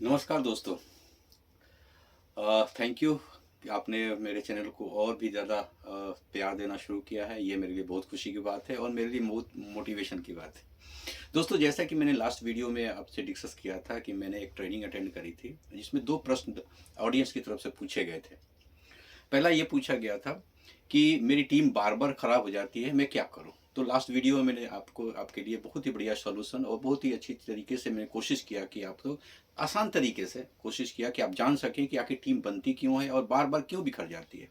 नमस्कार दोस्तों। Thank you कि आपने मेरे चैनल को और भी ज़्यादा प्यार देना शुरू किया है। ये मेरे लिए बहुत खुशी की बात है और मेरे लिए बहुत मोटिवेशन की बात है। दोस्तों, जैसा कि मैंने लास्ट वीडियो में आपसे डिस्कस किया था कि मैंने एक ट्रेनिंग अटेंड करी थी जिसमें 2 प्रश्न ऑडियंस की तरफ से पूछे गए थे। पहला ये पूछा गया था कि मेरी टीम बार-बार खराब हो जाती है, मैं क्या करूँ? तो लास्ट वीडियो में मैंने आपको आपके लिए बहुत ही बढ़िया सॉल्यूशन और बहुत ही अच्छी तरीके से मैंने कोशिश किया कि आपको आसान तरीके से कोशिश किया कि आप जान सकें कि आखिर टीम बनती क्यों है और बार-बार क्यों बिखर जाती है।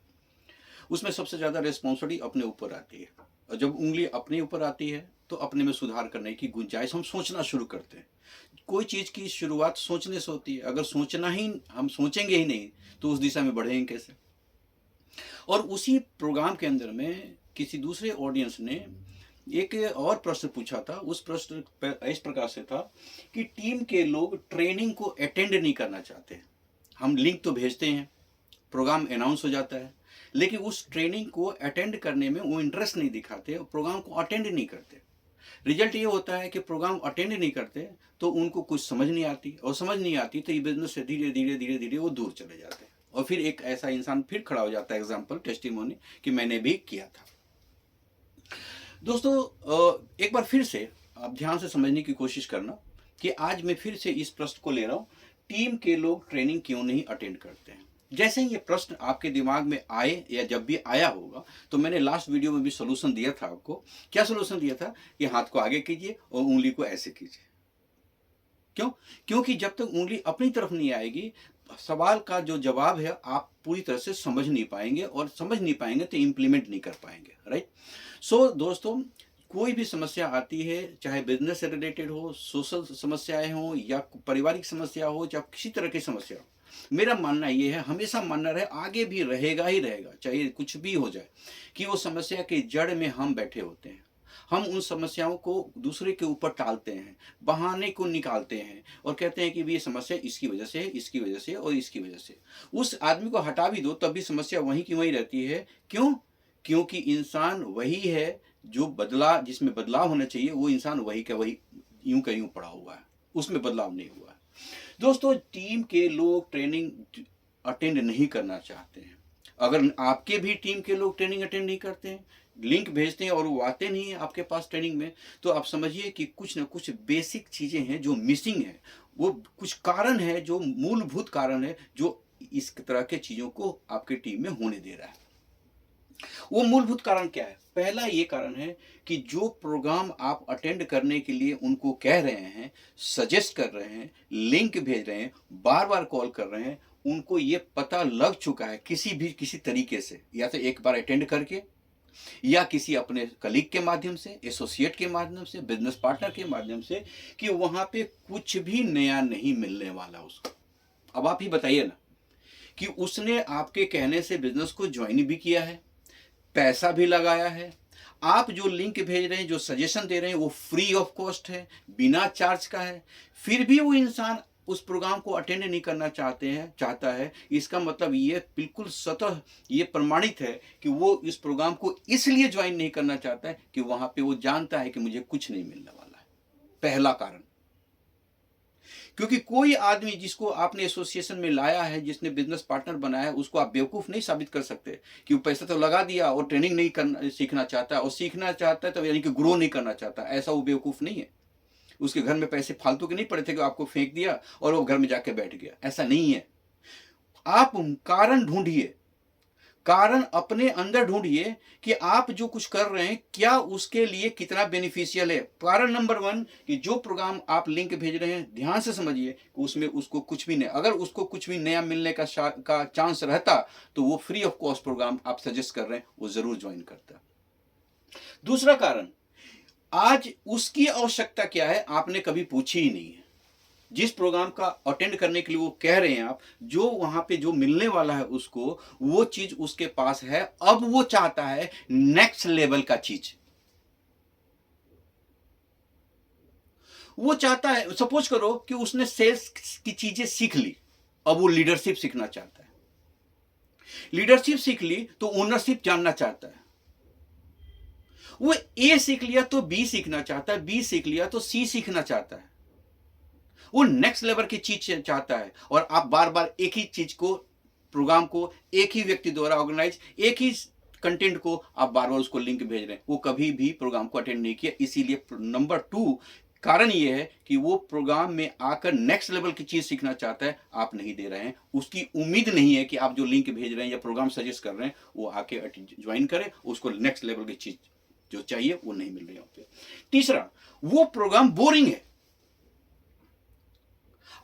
उसमें सबसे ज़्यादा रिस्पॉन्सिबिलिटी अपने ऊपर आती है और जब उँगली अपने ऊपर आती है, तो अपने में सुधार करने की गुंजाइश हम सोचना शुरू करते हैं। कोई चीज़ की शुरुआत सोचने से होती है, अगर सोचना ही हम सोचेंगे ही नहीं, तो उस दिशा में बढ़ेंगे कैसे? और उसी प्रोग्राम के अंदर में किसी दूसरे ऑडियंस ने एक और प्रश्न पूछा था। उस प्रश्न इस प्रकार से था कि टीम के लोग ट्रेनिंग को अटेंड नहीं करना चाहते। हम लिंक तो भेजते हैं, प्रोग्राम अनाउंस हो जाता है, लेकिन उस ट्रेनिंग को अटेंड करने में वो इंटरेस्ट नहीं दिखाते और प्रोग्राम को अटेंड नहीं करते। रिजल्ट ये होता है कि प्रोग्राम अटेंड नहीं करते तो उनको कुछ समझ नहीं आती और समझ नहीं आती तो ये बिजनेस से धीरे धीरे धीरे धीरे वो दूर चले जाते हैं और फिर एक ऐसा इंसान फिर खड़ा हो जाता है, एग्जाम्पल टेस्टिमोनी, कि मैंने भी किया था। दोस्तों, एक बार फिर से आप ध्यान से समझने की कोशिश करना कि आज मैं फिर से इस प्रश्न को ले रहा हूं, टीम के लोग ट्रेनिंग क्यों नहीं अटेंड करते हैं। जैसे ही ये प्रश्न आपके दिमाग में आए या जब भी आया होगा, तो मैंने लास्ट वीडियो में भी सोल्यूशन दिया था आपको। क्या सोल्यूशन दिया था कि हाथ को आगे कीजिए और उंगली को ऐसे कीजिए। क्यों? क्योंकि जब तक उँगली अपनी तरफ नहीं आएगी, सवाल का जो जवाब है आप पूरी तरह से समझ नहीं पाएँगे और समझ नहीं पाएँगे तो इम्प्लीमेंट नहीं कर पाएँगे, राइट? दोस्तों, कोई भी समस्या आती है, चाहे बिज़नेस से रिलेटेड हो, सोशल समस्याएँ हों या पारिवारिक समस्या हो या किसी तरह की समस्या हो, मेरा मानना ये है, हमेशा मानना रहे, आगे भी रहेगा ही रहेगा, चाहे कुछ भी हो जाए, कि वो समस्या की जड़ में हम बैठे होते हैं। हम उन समस्याओं को दूसरे के ऊपर टालते हैं, बहाने को निकालते हैं और कहते हैं कि ये समस्या इसकी वजह से है, इसकी वजह से और इसकी वजह से। उस आदमी को हटा भी दो तब भी समस्या वहीं की वहीं रहती है। क्यों? क्योंकि इंसान वही है जो जिसमें बदलाव होना चाहिए, वो इंसान वही का वही यूँ का यूँ पड़ा हुआ है, उसमें बदलाव नहीं हुआ है। दोस्तों, टीम के लोग ट्रेनिंग अटेंड नहीं करना चाहते हैं। अगर आपके भी टीम के लोग ट्रेनिंग अटेंड नहीं करते हैं, लिंक भेजते हैं और वो आते नहीं हैं आपके पास ट्रेनिंग में, तो आप समझिए कि कुछ न कुछ बेसिक चीज़ें हैं जो मिसिंग है। वो कुछ कारण है, जो मूलभूत कारण है, जो इस तरह के चीज़ों को आपकी टीम में होने दे रहा है। वो मूलभूत कारण क्या है? पहला ये कारण है कि जो प्रोग्राम आप अटेंड करने के लिए उनको कह रहे हैं, सजेस्ट कर रहे हैं, लिंक भेज रहे हैं, बार-बार कॉल कर रहे हैं, उनको ये पता लग चुका है किसी तरीके से, या तो एक बार अटेंड करके या किसी अपने कलीग के माध्यम से, एसोसिएट के माध्यम से, बिज़नेस पार्टनर के माध्यम से, कि वहाँ पे कुछ भी नया नहीं मिलने वाला उसको। अब आप ही बताइए ना कि उसने आपके कहने से बिज़नेस को जॉइन भी किया है, पैसा भी लगाया है। आप जो लिंक भेज रहे हैं, जो सजेशन दे रहे हैं, वो फ्री ऑफ कॉस्ट है, बिना चार्ज का है। फिर भी वो इंसान उस प्रोग्राम को अटेंड नहीं करना चाहता है। इसका मतलब ये बिल्कुल स्वतः ये प्रमाणित है कि वो इस प्रोग्राम को इसलिए ज्वाइन नहीं करना चाहता है कि वहाँ पे वो जानता है कि मुझे कुछ नहीं मिलने वाला है। पहला कारण। क्योंकि कोई आदमी जिसको आपने एसोसिएशन में लाया है, जिसने बिजनेस पार्टनर बनाया है, उसको आप बेवकूफ़ नहीं साबित कर सकते कि वो पैसा तो लगा दिया और ट्रेनिंग नहीं करना सीखना चाहता है, और सीखना चाहता है तो यानी कि ग्रो नहीं करना चाहता। ऐसा वो बेवकूफ़ नहीं है। उसके घर में पैसे फालतू के नहीं पड़े थे कि आपको फेंक दिया और वो घर में जाके बैठ गया। ऐसा नहीं है। आप कारण ढूँढिए। कारण अपने अंदर ढूंढिए कि आप जो कुछ कर रहे हैं क्या उसके लिए कितना बेनिफिशियल है। कारण नंबर 1 कि जो प्रोग्राम आप लिंक भेज रहे हैं, ध्यान से समझिए कि उसमें उसको कुछ भी नहीं, अगर उसको कुछ भी नया मिलने का चांस रहता तो वो फ्री ऑफ कॉस्ट प्रोग्राम आप सजेस्ट कर रहे हैं वो जरूर ज्वाइन करता। दूसरा कारण, आज उसकी आवश्यकता क्या है आपने कभी पूछी ही नहीं है। जिस प्रोग्राम का अटेंड करने के लिए वो कह रहे हैं आप, जो वहां पे जो मिलने वाला है उसको, वो चीज उसके पास है। अब वो चाहता है नेक्स्ट लेवल का चीज। वो चाहता है, सपोज करो कि उसने सेल्स की चीजें सीख ली, अब वो लीडरशिप सीखना चाहता है। लीडरशिप सीख ली तो ओनरशिप जानना चाहता है। वो ए सीख लिया तो बी सीखना चाहता है, बी सीख लिया तो सी सीखना चाहता है। वो नेक्स्ट लेवल की चीज चाहता है और आप बार बार एक ही चीज को, प्रोग्राम को एक ही व्यक्ति द्वारा ऑर्गेनाइज, एक ही कंटेंट को आप बार बार उसको लिंक भेज रहे हैं, वो कभी भी प्रोग्राम को अटेंड नहीं किया। इसीलिए नंबर 2 कारण ये है कि वो प्रोग्राम में आकर नेक्स्ट लेवल की चीज सीखना चाहता है, आप नहीं दे रहे हैं। उसकी उम्मीद नहीं है कि आप जो लिंक भेज रहे हैं या प्रोग्राम सजेस्ट कर रहे हैं वो आके ज्वाइन करे, उसको नेक्स्ट लेवल की चीज जो चाहिए वो नहीं मिल रही है। तीसरा, वो प्रोग्राम बोरिंग है।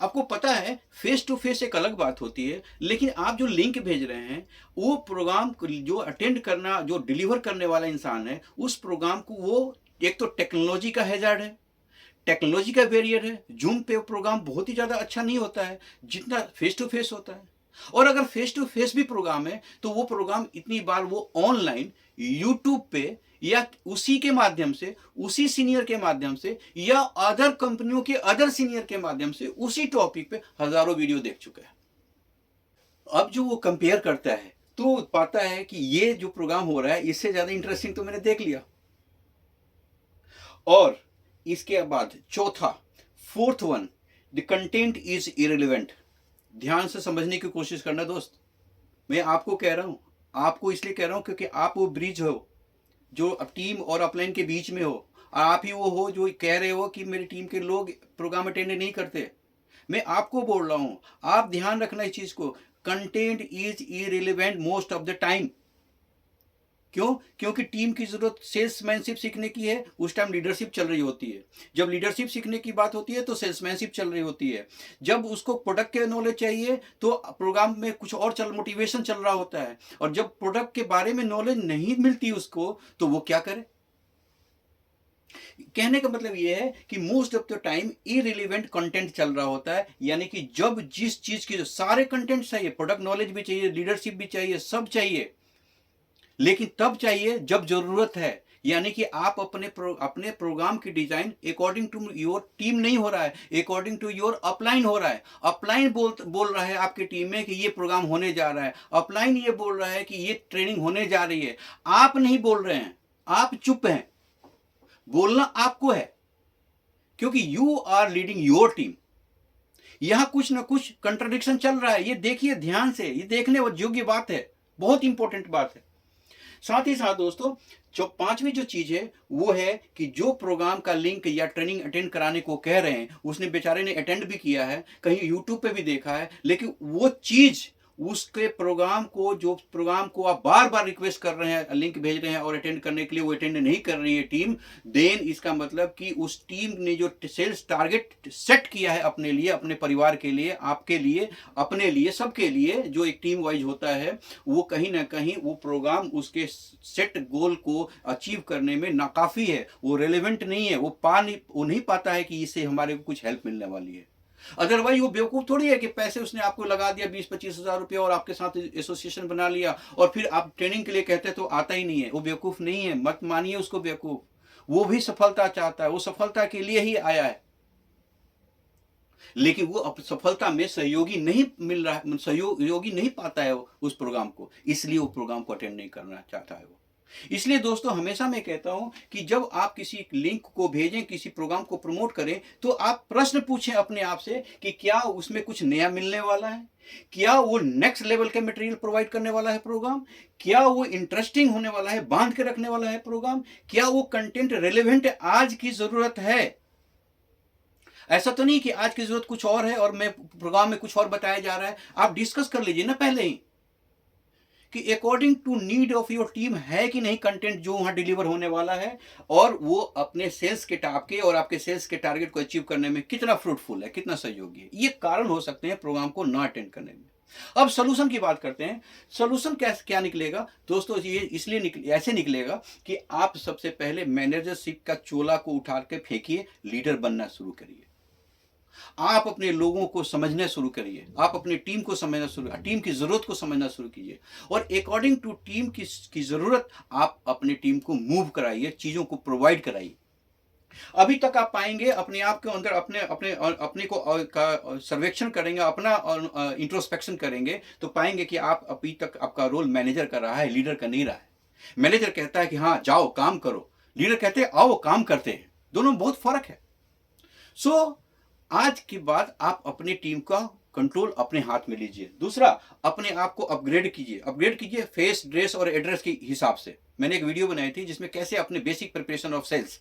आपको पता है फेस टू फेस एक अलग बात होती है, लेकिन आप जो लिंक भेज रहे हैं वो प्रोग्राम जो अटेंड करना, जो डिलीवर करने वाला इंसान है, उस प्रोग्राम को, वो एक तो टेक्नोलॉजी का हैजार्ड है, टेक्नोलॉजी का बैरियर है। जूम पे प्रोग्राम बहुत ही ज़्यादा अच्छा नहीं होता है जितना फेस टू फेस होता है। और अगर फेस टू फेस भी प्रोग्राम है तो वो प्रोग्राम इतनी बार वो ऑनलाइन यूट्यूब पे या उसी के माध्यम से, उसी सीनियर के माध्यम से या अदर कंपनियों के अदर सीनियर के माध्यम से उसी टॉपिक पे हजारों वीडियो देख चुका है। अब जो वो कंपेयर करता है तो पाता है कि ये जो प्रोग्राम हो रहा है इससे ज़्यादा इंटरेस्टिंग तो मैंने देख लिया। और इसके बाद चौथा, fourth one, the content is irrelevant. ध्यान से समझने की कोशिश करना दोस्त। मैं आपको कह रहा हूं, आपको इसलिए कह रहा हूं क्योंकि आप वो ब्रिज हो जो टीम और अपलाइन के बीच में हो। आप ही वो हो जो कह रहे हो कि मेरी टीम के लोग प्रोग्राम अटेंड नहीं करते। मैं आपको बोल रहा हूं, आप ध्यान रखना इस चीज को, content is irrelevant most of the time. क्यों? क्योंकि टीम की जरूरत सेल्समैनशिप सीखने की है, उस टाइम लीडरशिप चल रही होती है। जब लीडरशिप सीखने की बात होती है तो सेल्समैनशिप चल रही होती है। जब उसको प्रोडक्ट के नॉलेज चाहिए तो प्रोग्राम में कुछ और मोटिवेशन चल रहा होता है। और जब प्रोडक्ट के बारे में नॉलेज नहीं मिलती उसको तो वो क्या करे? कहने का मतलब ये है कि most of the time irrelevant content चल रहा होता है। यानी कि जब जिस चीज की जो सारे कंटेंट चाहिए, प्रोडक्ट नॉलेज भी चाहिए, लीडरशिप भी चाहिए, सब चाहिए, लेकिन तब चाहिए जब जरूरत है। यानी कि आप अपने प्रोग्राम की design according to your team नहीं हो रहा है, अकॉर्डिंग टू योर अपलाइन हो रहा है। अपलाइन बोल रहा है आपकी टीम में कि ये प्रोग्राम होने जा रहा है, अपलाइन ये बोल रहा है कि ये ट्रेनिंग होने जा रही है। आप नहीं बोल रहे हैं, आप चुप हैं। बोलना आपको है क्योंकि you are leading your team. यहां कुछ ना कुछ कंट्राडिक्शन चल रहा है, ये देखिए ध्यान से, ये देखने योग्य बात है, बहुत इंपॉर्टेंट बात है। साथ ही साथ दोस्तों, जो पांचवी जो चीज है वो है कि जो प्रोग्राम का लिंक या ट्रेनिंग अटेंड कराने को कह रहे हैं, उसने बेचारे ने अटेंड भी किया है, कहीं यूट्यूब पे भी देखा है, लेकिन वो चीज उसके प्रोग्राम को, जो प्रोग्राम को आप बार बार रिक्वेस्ट कर रहे हैं, लिंक भेज रहे हैं और अटेंड करने के लिए वो अटेंड नहीं कर रही है टीम, देन इसका मतलब कि उस टीम ने जो सेल्स टारगेट सेट किया है अपने लिए, अपने परिवार के लिए, आपके लिए, अपने लिए, सबके लिए, जो एक टीम वाइज होता है, वो कहीं ना कहीं वो प्रोग्राम उसके सेट गोल को अचीव करने में नाकाफी है, वो रेलेवेंट नहीं है, वो नहीं पाता है कि इससे हमारे को कुछ हेल्प मिलने वाली है। अदरवाइज वो बेवकूफ थोड़ी है कि पैसे उसने आपको लगा दिया 20-25 हजार रुपया और आपके साथ एसोसिएशन बना लिया और फिर आप ट्रेनिंग के लिए कहते तो आता ही नहीं है। वो बेवकूफ नहीं है, मत मानिए उसको बेवकूफ। वो भी सफलता चाहता है, वो सफलता के लिए ही आया है, लेकिन वो सफलता में सहयोगी नहीं मिल रहा है, सहयोगी नहीं पाता है उस प्रोग्राम को, इसलिए वो प्रोग्राम को अटेंड नहीं करना चाहता है वो। इसलिए दोस्तों हमेशा मैं कहता हूं कि जब आप किसी लिंक को भेजें, किसी प्रोग्राम को प्रमोट करें, तो आप प्रश्न पूछें अपने आप से कि क्या उसमें कुछ नया मिलने वाला है, क्या वो नेक्स्ट लेवल का मटेरियल प्रोवाइड करने वाला है प्रोग्राम, क्या वो इंटरेस्टिंग होने वाला है, बांध के रखने वाला है प्रोग्राम, क्या वो कंटेंट रेलेवेंट आज की जरूरत है। ऐसा तो नहीं कि आज की जरूरत कुछ और है और मैं प्रोग्राम में कुछ और बताया जा रहा है। आप डिस्कस कर लीजिए ना पहले ही कि according to need of your team है कि नहीं कंटेंट जो वहां डिलीवर होने वाला है, और वो अपने सेल्स के आपके और आपके सेल्स के टारगेट को अचीव करने में कितना फ्रूटफुल है, कितना सहयोगी है। ये कारण हो सकते हैं प्रोग्राम को ना अटेंड करने में। अब सोल्यूशन की बात करते हैं। सोल्यूशन क्या निकलेगा दोस्तों? ये इसलिए ऐसे निकलेगा कि आप सबसे पहले मैनेजरशिप का चोला को उठा के फेंकिए, लीडर बनना शुरू करिए। आप अपने लोगों को समझना शुरू करिए, आप अपनी टीम को समझना शुरू, टीम की जरूरत को समझना शुरू कीजिए, और अकॉर्डिंग टू टीम की जरूरत आप अपनी टीम को मूव कराइए, चीजों को प्रोवाइड कराइए। अभी तक आप पाएंगे अपने आप के अंदर अपने को सर्वेक्षण करेंगे, अपना इंट्रोस्पेक्शन करेंगे, तो पाएंगे कि आप अभी तक आपका रोल मैनेजर का रहा है, लीडर का नहीं रहा है। मैनेजर कहता है कि हाँ जाओ काम करो, लीडर कहते हैं आओ काम करते हैं। दोनों में बहुत फर्क है। सो आज के बाद आप अपनी टीम का कंट्रोल अपने हाथ में लीजिए। दूसरा, अपने आप को अपग्रेड कीजिए फेस, ड्रेस और एड्रेस के हिसाब से। मैंने एक वीडियो बनाई थी जिसमें कैसे अपने बेसिक प्रिपरेशन ऑफ सेल्स,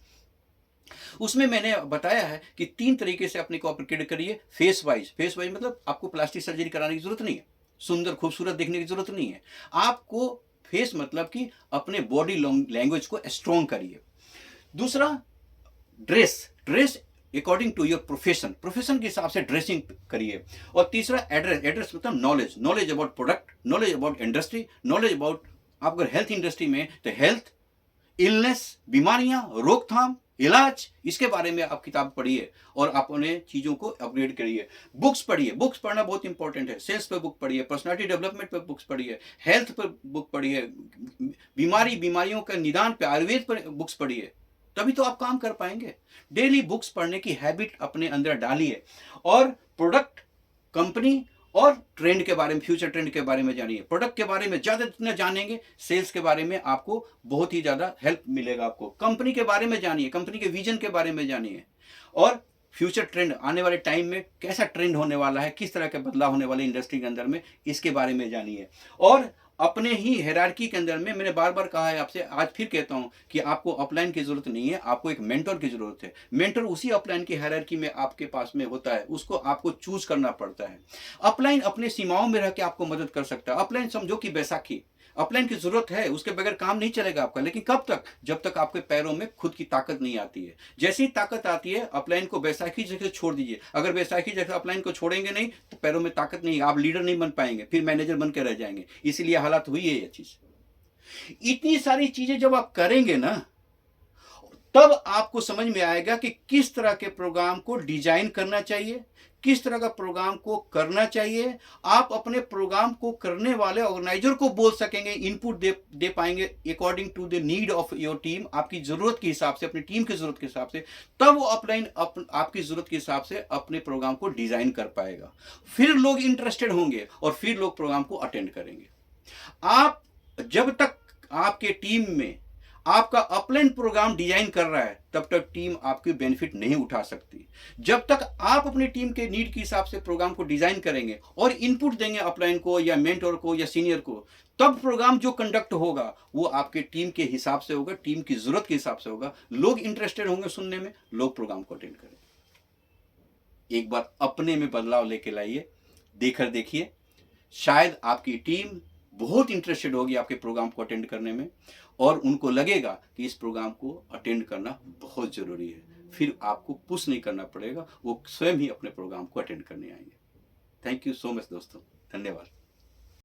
उसमें मैंने बताया है कि 3 तरीके से अपने को अपग्रेड करिए। फेस वाइज मतलब आपको प्लास्टिक सर्जरी कराने की जरूरत नहीं है, सुंदर खूबसूरत दिखने की जरूरत नहीं है। आपको फेस मतलब कि अपने बॉडी लैंग्वेज को स्ट्रॉन्ग करिए। दूसरा, dress according to your profession के हिसाब से ड्रेसिंग करिए। और तीसरा, एड्रेस मतलब knowledge about product, knowledge about industry, knowledge about, आप अगर हेल्थ इंडस्ट्री में तो हेल्थ, इलनेस, बीमारियां, रोकथाम, इलाज, इसके बारे में आप किताब पढ़िए और अपने चीजों को अपग्रेड करिए। बुक्स पढ़िए, बुक्स पढ़ना बहुत इंपॉर्टेंट है। सेल्स पे बुक पढ़िए, पर्सनालिटी डेवलपमेंट पे बुक्स पढ़िए, हेल्थ पर बुक पढ़िए, बीमारियों का निदान पे आयुर्वेद पर बुक्स पढ़िए, तभी तो आप काम कर पाएंगे। डेली बुक्स पढ़ने की हैबिट अपने अंदर डालिए और प्रोडक्ट, कंपनी और ट्रेंड के बारे में, फ्यूचर ट्रेंड के बारे में जानिए। प्रोडक्ट के बारे में ज्यादा जितना जानेंगे, सेल्स के बारे में आपको बहुत ही ज्यादा हेल्प मिलेगा। आपको कंपनी के बारे में जानिए, कंपनी के विजन के बारे में जानिए, और फ्यूचर ट्रेंड, आने वाले टाइम में कैसा ट्रेंड होने वाला है, किस तरह के बदलाव होने वाले इंडस्ट्री के अंदर में, इसके बारे में जानिए। और अपने ही हायरार्की के अंदर में, मैंने बार बार कहा है आपसे, आज फिर कहता हूं कि आपको अपलाइन की जरूरत नहीं है, आपको एक मेंटर की जरूरत है। मेंटर उसी अपलाइन की हायरार्की में आपके पास में होता है, उसको आपको चूज करना पड़ता है। अपलाइन अपने सीमाओं में रह के आपको मदद कर सकता है। अपलाइन समझो कि बैसाखी, अपलाइन की जरूरत है, उसके बगैर काम नहीं चलेगा आपका। लेकिन कब तक? जब तक आपके पैरों में खुद की ताकत नहीं आती है। जैसी ही ताकत आती है, अपलाइन को बैसाखी जगह छोड़ दीजिए। अगर बैसाखी जगह अपलाइन को छोड़ेंगे नहीं तो पैरों में ताकत नहीं, आप लीडर नहीं बन पाएंगे, फिर मैनेजर बन के रह जाएंगे। इसीलिए हालात हुई है ये चीज। इतनी सारी चीजें जब आप करेंगे ना, तब आपको समझ में आएगा कि किस तरह के प्रोग्राम को डिजाइन करना चाहिए, किस तरह का प्रोग्राम को करना चाहिए। आप अपने प्रोग्राम को करने वाले ऑर्गेनाइजर को बोल सकेंगे, इनपुट दे पाएंगे according to the need of your team, आपकी जरूरत के हिसाब से, अपनी टीम की जरूरत के हिसाब से। तब वो अपलाइन आपकी जरूरत के हिसाब से अपने प्रोग्राम को डिजाइन कर पाएगा। फिर लोग इंटरेस्टेड होंगे और फिर लोग प्रोग्राम को अटेंड करेंगे। आप जब तक आपके टीम में आपका अपलाइन प्रोग्राम डिजाइन कर रहा है, तब तक टीम आपकी बेनिफिट नहीं उठा सकती। जब तक आप अपनी टीम के नीड के हिसाब से प्रोग्राम को डिजाइन करेंगे और इनपुट देंगे अपलाइन को या मेंटर को या सीनियर को, तब प्रोग्राम जो कंडक्ट होगा वो आपके टीम के हिसाब से होगा, टीम की जरूरत के हिसाब से होगा। लोग इंटरेस्टेड होंगे सुनने में, लोग प्रोग्राम को अटेंड करेंगे। एक बार अपने में बदलाव लेके लाइए, देखकर देखिए, शायद आपकी टीम बहुत इंटरेस्टेड होगी आपके प्रोग्राम को अटेंड करने में, और उनको लगेगा कि इस प्रोग्राम को अटेंड करना बहुत जरूरी है। फिर आपको पुश नहीं करना पड़ेगा, वो स्वयं ही अपने प्रोग्राम को अटेंड करने आएंगे। थैंक यू सो मच दोस्तों, धन्यवाद।